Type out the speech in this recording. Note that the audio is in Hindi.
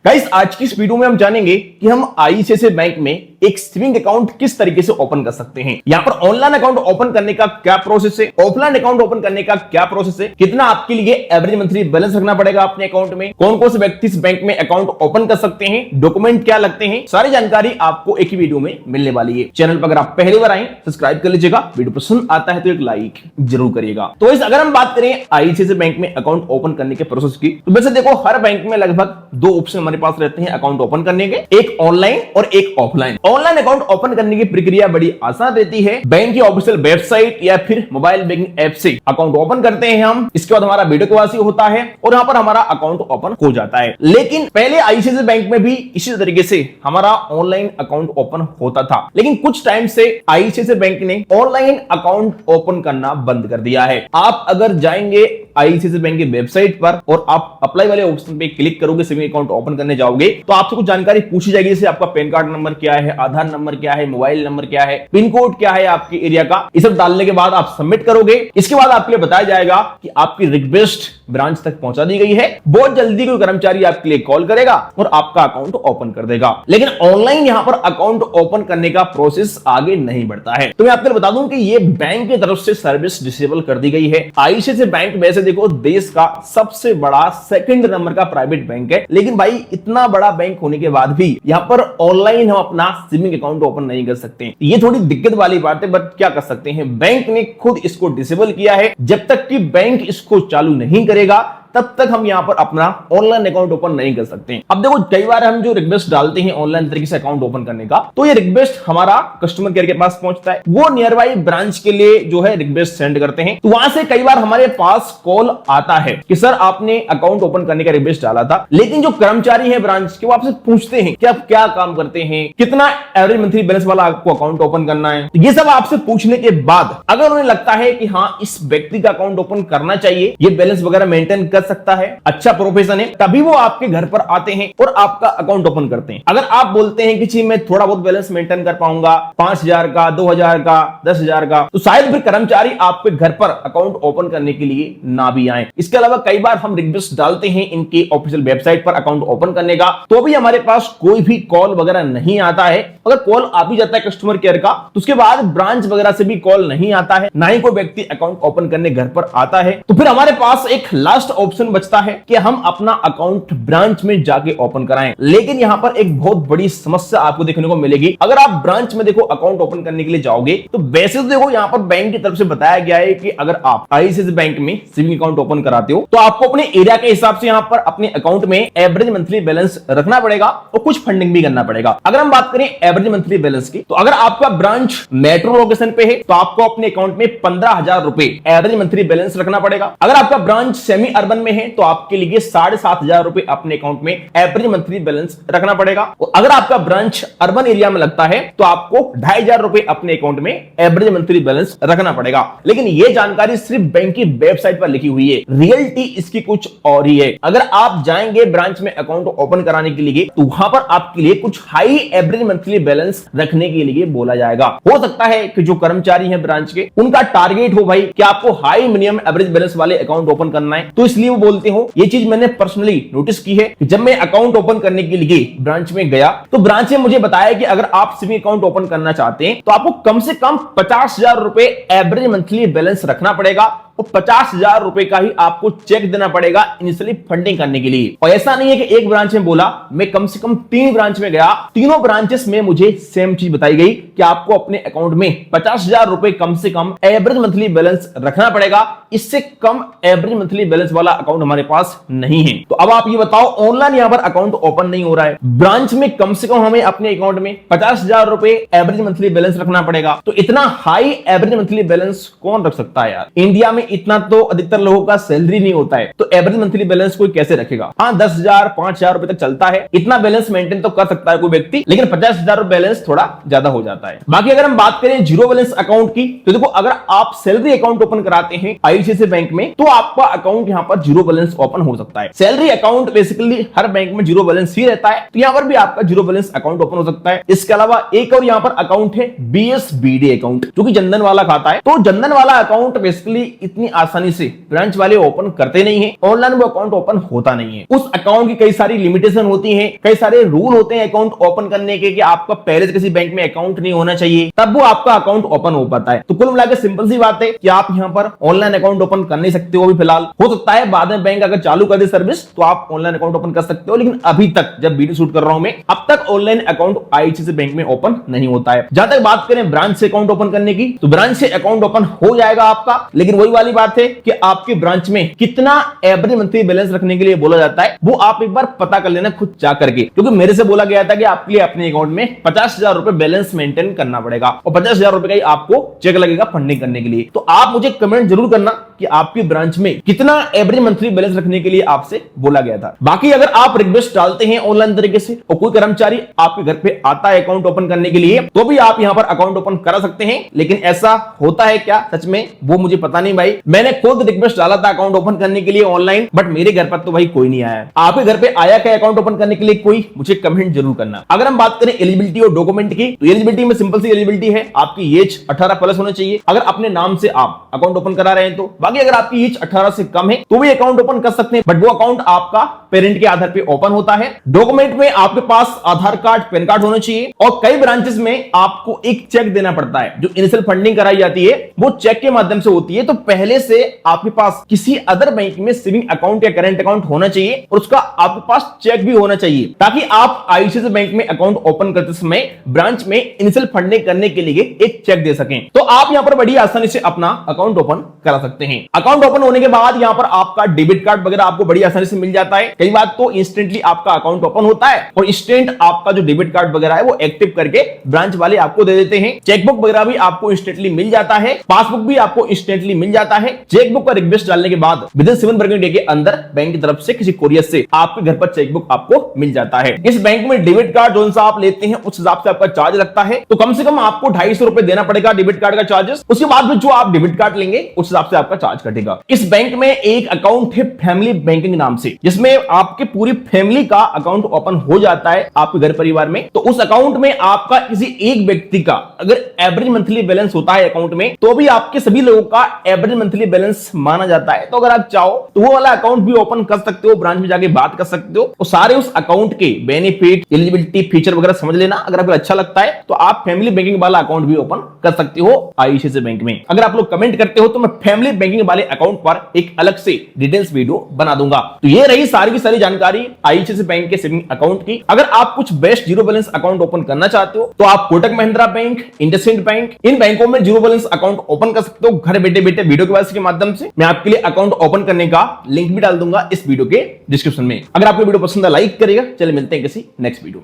गाइस आज की इस वीडियो में हम जानेंगे कि हम आईसीआईसीआई बैंक में एक सेविंग अकाउंट किस तरीके से ओपन कर सकते हैं। यहाँ पर ऑनलाइन अकाउंट ओपन करने का क्या प्रोसेस है, ऑफलाइन अकाउंट ओपन करने का क्या प्रोसेस है, कितना आपके लिए एवरेज मंथली बैलेंस रखना पड़ेगा अपने अकाउंट में, कौन कौन से व्यक्ति इस बैंक में अकाउंट ओपन कर सकते हैं, डॉक्यूमेंट क्या लगते हैं, सारी जानकारी आपको एक ही वीडियो में मिलने वाली है। चैनल पर अगर आप पहली बार आए सब्सक्राइब कर लीजिएगा, वीडियो पसंद आता है तो एक लाइक जरूर करिएगा। तो इस अगर हम बात करें आईसीआईसीआई बैंक में अकाउंट ओपन करने के प्रोसेस की, तो वैसे देखो हर बैंक में लगभग दो ऑप्शन हमारे पास रहते हैं अकाउंट ओपन करने के, एक ऑनलाइन और एक ऑफलाइन। ऑनलाइन अकाउंट ओपन करने की प्रक्रिया बड़ी आसान रहती है। बैंक की ऑफिशियल वेबसाइट या फिर मोबाइल बैंकिंग ऐप से अकाउंट ओपन करते हैं हम, इसके बाद हमारा वीडियो केवाईसी होता है और यहां पर हमारा अकाउंट ओपन हो जाता है। लेकिन पहले आईसीआईसीआई बैंक में भी इसी तरीके से हमारा ऑनलाइन अकाउंट ओपन होता था, लेकिन कुछ टाइम से आईसीआईसीआई बैंक ने ऑनलाइन अकाउंट ओपन करना बंद कर दिया है। आप अगर जाएंगे आईसीआईसीआई बैंक की वेबसाइट पर और आप अप्लाई वाले ऑप्शन पे क्लिक करोगे, सेविंग अकाउंट ओपन करने जाओगे तो आपसे कुछ जानकारी पूछी जाएगी, जैसे आपका पैन कार्ड नंबर क्या है, आधार नंबर क्या है, मोबाइल नंबर क्या है, पिन कोड क्या है आपके एरिया का। ये सब डालने के बाद आप सबमिट करोगे। इसके बाद आपके लिए बताया जाएगा कि आपकी रिक्वेस्ट ब्रांच तक पहुंचा दी गई है। बहुत जल्दी कोई कर्मचारी आपके लिए कॉल करेगा और आपका अकाउंट ओपन कर देगा। लेकिन ऑनलाइन यहां पर अकाउंट ओपन करने का प्रोसेस आगे नहीं बढ़ता है। तो मैं आपको बता दूं कि ये बैंक की तरफ से सर्विस डिसेबल कर दी गई है। आईसीआईसीआई बैंक वैसे देखो देश का सबसे बड़ा सेकंड नंबर का प्राइवेट बैंक है, लेकिन भाई इतना बड़ा बैंक होने के बाद भी यहां पर ऑनलाइन हम अपना सेविंग अकाउंट ओपन नहीं कर सकते। ये थोड़ी दिक्कत वाली बात है, बट क्या कर सकते हैं, बैंक ने खुद इसको डिसेबल किया है। जब तक कि बैंक इसको चालू नहीं करेगा तब तक हम यहां पर अपना ऑनलाइन अकाउंट ओपन नहीं कर सकते। अब देखो कई बार हम जो रिक्वेस्ट डालते हैं ऑनलाइन तरीके से अकाउंट ओपन करने का, तो ये रिक्वेस्ट हमारा कस्टमर केयर के पास पहुंचता है। वो नियर बाई ब्रांच के लिए जो है रिक्वेस्ट सेंड करते हैं, तो वहां से कई बार हमारे पास कॉल आता है कि सर आपने अकाउंट ओपन करने का रिक्वेस्ट डाला था, लेकिन जो कर्मचारी है ब्रांच के वो आपसे पूछते हैं कि आप क्या काम करते हैं, कितना एवरेज मंथली बैलेंस वाला आपको अकाउंट ओपन करना है। ये सब आपसे पूछने के बाद अगर उन्हें लगता है कि हाँ इस व्यक्ति का अकाउंट ओपन करना चाहिए, ये बैलेंस वगैरह मेंटेन कर सकता है, अच्छा प्रोफेशन है, तभी वो आपके घर पर आते हैं और आपका अकाउंट ओपन करते हैं। अगर आप बोलते हैं कि जी मैं थोड़ा बहुत बैलेंस मेंटेन कर पाऊंगा, 5,000 का, 2,000 का, 10,000 का, तो शायद फिर कर्मचारी आपके घर पर अकाउंट ओपन करने के लिए ना भी आए। इसके अलावा कई बार हम रिक्वेस्ट डालते हैं इनकी ऑफिशियल वेबसाइट पर अकाउंट ओपन करने का, तो भी हमारे पास कोई भी कॉल वगैरह नहीं आता है। अगर कॉल आ भी जाता है कस्टमर केयर का, तो उसके बाद ब्रांच वगैरह से भी कॉल नहीं आता है, ना ही कोई व्यक्ति अकाउंट ओपन करने घर पर आता है। तो फिर हमारे पास एक लास्ट ऑप्शन बचता है कि हम अपना अकाउंट ब्रांच में जाके ओपन कराएं। लेकिन यहां पर एक बहुत बड़ी समस्या आपको देखने को मिलेगी। अगर आप ब्रांच में देखो अकाउंट ओपन करने के लिए जाओगे, तो वैसे तो देखो यहां पर बैंक की तरफ से बताया गया है कि अगर आप आईसीआईसीआई बैंक में सेविंग अकाउंट ओपन कराते हो तो आपको अपने एरिया के हिसाब से यहां पर अपने अकाउंट में एवरेज मंथली बैलेंस रखना पड़ेगा और कुछ फंडिंग भी करना पड़ेगा। अगर हम बात करें एवरेज मंथली बैलेंस की, तो अगर आपका ब्रांच मेट्रो लोकेशन पे है तो आपको अपने अकाउंट में 15,000 रुपए एवरेज मंथली बैलेंस रखना पड़ेगा। अगर आपका ब्रांच सेमी अर्बन में है तो आपके लिए 7,500 रुपए अपने अकाउंट में एवरेज मंथली बैलेंस रखना पड़ेगा। और अगर आपका ब्रांच अर्बन एरिया में लगता है तो आपको 2,500 रुपए अपने अकाउंट में एवरेज मंथली बैलेंस रखना पड़ेगा। लेकिन यह जानकारी सिर्फ बैंक की वेबसाइट पर लिखी हुई है, रियलिटी इसकी कुछ और ही है। अगर आप जाएंगे ब्रांच में अकाउंट ओपन कराने के लिए तो वहां पर आपके लिए कुछ हाई एवरेज मंथली बैलेंस रखने के लिए बोला जाएगा। हो सकता है कि जो कर्मचारी हैं ब्रांच के, उनका टारगेट हो भाई कि आपको हाई मिनिमम एवरेज बैलेंस वाले अकाउंट ओपन करना है, तो इसलिए वो बोलते हो। ये चीज मैंने पर्सनली नोटिस की है कि जब मैं अकाउंट ओपन करने के लिए ब्रांच में गया तो ब्रांच ने मुझे बताया कि अगर आप सेविंग अकाउंट ओपन करना चाहते हैं तो आपको कम से कम 50,000 रुपए एवरेज मंथली बैलेंस रखना पड़ेगा और 50,000 रुपए का ही आपको चेक देना पड़ेगा इनिशियली फंडिंग करने के लिए। और ऐसा नहीं है कि एक ब्रांच में बोला, मैं कम से कम 3 ब्रांच में गया, तीनों ब्रांचेस में मुझे सेम चीज बताई गई कि आपको अपने अकाउंट में 50,000 रुपए कम से कम एवरेज मंथली बैलेंस रखना पड़ेगा। इससे कम एवरेज मंथली बैलेंस वाला अकाउंट हमारे पास नहीं है। तो अब आप ये बताओ, ऑनलाइन यहां पर अकाउंट ओपन नहीं हो रहा है, ब्रांच में कम से कम हमें अपने अकाउंट में 50,000 रुपए एवरेज मंथली बैलेंस रखना पड़ेगा, तो इतना हाई एवरेज मंथली बैलेंस कौन रख सकता है यार। इंडिया में इतना तो अधिकतर लोगों का सैलरी नहीं होता है, तो एवरेज मंथली बैलेंस कोई कैसे रखेगा। हाँ 10,000 5,000 रुपए तक चलता है, इतना बैलेंस मेंटेन तो कर सकता है कोई व्यक्ति, लेकिन 50,000 बैलेंस थोड़ा ज्यादा हो जाता है। बाकी अगर हम बात करें जीरो बैलेंस अकाउंट की, तो देखो अगर आप सैलरी अकाउंट ओपन कराते हैं आईसीआईसीआई बैंक में तो आपका अकाउंट यहां पर जीरो बैलेंस ओपन हो सकता है। सैलरी अकाउंट बेसिकली हर बैंक में जीरो बैलेंस ही रहता है, तो यहां पर भी आपका जीरो बैलेंस अकाउंट ओपन हो सकता है। इसके अलावा एक और यहां पर अकाउंट है बीएसबीडी अकाउंट, जो कि जनधन वाला खाता है। तो जनधन वाला अकाउंट बेसिकली इतनी आसानी से ब्रांच वाले ओपन करते नहीं है, ऑनलाइन वो अकाउंट ओपन होता नहीं है। उस अकाउंट की कई सारी लिमिटेशन होती है, कई सारे रूल होते हैं अकाउंट ओपन करने के कि आपका पहले से किसी बैंक में अकाउंट नहीं होना चाहिए, तब वो आपका अकाउंट ओपन हो पाता है। तो कुल मिलाकर सिंपल सी बात है कि आप यहां पर ऑनलाइन अकाउंट ओपन कर नहीं सकते हो अभी फिलहाल। हो सकता है बाद में बैंक अगर चालू कर दे सर्विस तो आप ऑनलाइन अकाउंट ओपन कर सकते हो, लेकिन अभी तक जब वीडियो शूट कर रहा हूं मैं, अब तक ऑनलाइन अकाउंट आईसीआईसीआई बैंक में ओपन नहीं होता है। जहां तक बात करें ब्रांच से अकाउंट ओपन करने की, तो ब्रांच से अकाउंट ओपन हो जाएगा आपका, लेकिन वही वाली बात है कि आपके ब्रांच में कितना एवरेज मंथली बैलेंस रखने के लिए बोला जाता है वो आप एक बार पता कर लेना खुद जा करके, क्योंकि मेरे से बोला गया था कि आपके लिए अपने अकाउंट में 50,000 रुपए बैलेंस मेंटेन करना पड़ेगा और 50,000 रुपए का ही आपको चेक लगेगा फंडिंग करने के लिए। तो आप मुझे कमेंट जरूर करना कि आपकी ब्रांच में कितना एवरेज मंथली बैलेंस रखने के लिए आपसे बोला गया था। बाकी अगर आप रिक्वेस्ट डालते हैं ऑनलाइन तरीके से और कोई कर्मचारी आपके घर पे आता है अकाउंट ओपन करने के लिए, तो भी आप यहां पर अकाउंट ओपन करा सकते हैं। लेकिन ऐसा होता है क्या सच में, वो मुझे पता नहीं भाई। मैंने खुद रिक्वेस्ट डाला था अकाउंट ओपन करने के लिए ऑनलाइन, बट मेरे घर पर तो भाई कोई नहीं आया। आपके घर पे आया क्या अकाउंट ओपन करने के लिए कोई, मुझे कमेंट जरूर करना। अगर हम बात करें एलिजिबिलिटी और डॉक्यूमेंट की, तो एलिजिबिलिटी में सिंपल सी एलिजिबिलिटी है, आपकी एज 18 प्लस होना चाहिए अगर अपने नाम से आप अकाउंट ओपन करा रहे हैं तो। बाकी अगर आपकी एज 18 से कम है तो भी अकाउंट ओपन कर सकते हैं, बट वो अकाउंट आपका पेरेंट के आधार पे ओपन होता है। डॉक्यूमेंट में आपके पास आधार कार्ड, पैन कार्ड होना चाहिए और कई ब्रांचेस में आपको एक चेक देना पड़ता है। जो इनिशियल फंडिंग कराई जाती है वो चेक के माध्यम से होती है, तो पहले से आपके पास किसी अदर बैंक में सेविंग अकाउंट या करंट अकाउंट होना चाहिए और उसका आपके पास चेक भी होना चाहिए, ताकि आप आईसीआईसीआई बैंक में अकाउंट ओपन करते समय ब्रांच में इनिशियल फंडिंग करने के लिए एक चेक दे सकें। तो आप यहां पर बड़ी आसानी से अपना अकाउंट ओपन करा सकते हैं। अकाउंट ओपन होने के बाद यहां पर आपका डेबिट कार्ड वगैरह आपको बड़ी आसानी से मिल जाता है। कई बार तो इंस्टेंटली आपका अकाउंट ओपन होता है और इंस्टेंट आपका जो डेबिट कार्ड वगैरह है वो एक्टिव करके ब्रांच वाले आपको दे देते हैं। चेकबुक वगैरह भी आपको इंस्टेंटली मिल जाता है, पासबुक भी आपको इंस्टेंटली मिल जाता है। चेकबुक का रिक्वेस्ट डालने के बाद विदिन 7 वर्किंग डे के अंदर बैंक की तरफ से किसी कोरियर से आपके घर पर चेकबुक आपको मिल जाता है। इस बैंक में डेबिट कार्ड जो सा आप लेते हैं उस हिसाब से आपका चार्ज लगता है, तो कम से कम आपको 250 रुपए देना पड़ेगा डेबिट कार्ड का चार्जेस। उसके बाद में जो आप डेबिट कार्ड लेंगे उस हिसाब से आपका चार्ज कटेगा। इस बैंक में एक अकाउंट है फैमिली बैंकिंग नाम से, जिसमें आपके पूरी फैमिली का अकाउंट ओपन हो जाता है आपके घर परिवार में। तो उस अकाउंट में आपका किसी एक व्यक्ति का अगर एवरेज मंथली बैलेंस होता है अकाउंट में, तो भी आपके सभी लोगों का एवरेज मंथली बैलेंस माना जाता है। तो अगर आप चाहो तो वो वाला अकाउंट भी ओपन कर सकते हो, ब्रांच में जाके बात कर सकते हो और सारे उस अकाउंट के बेनिफिट, एलिजिबिलिटी, फीचर वगैरह समझ लेना। अगर आपको अच्छा लगता है तो आप फैमिली बैंकिंग वाला अकाउंट भी ओपन कर सकते हो आईसीआईसीआई बैंक में। अगर आप लोग कमेंट करते हो तो मैं फैमिली बैंकिंग वाले अकाउंट पर एक अलग से डिटेल्स वीडियो बना दूंगा। तो ये रही सारी की सारी जानकारी आईसीआईसीआई बैंक के सेविंग अकाउंट की। अगर आप कुछ best zero balance account open करना चाहते हो तो आप कोटक महिंद्रा बैंक, इंडसइंड बैंक, इन बैंकों में जीरो बैलेंस अकाउंट ओपन कर सकते हो घर बैठे बैठे वीडियो के माध्यम से। मैं आपके लिए अकाउंट ओपन करने का लिंक भी डाल दूंगा इस वीडियो के डिस्क्रिप्शन में। अगर आपको वीडियो पसंद है लाइक करिएगा। चलिए मिलते हैं किसी नेक्स्ट वीडियो में।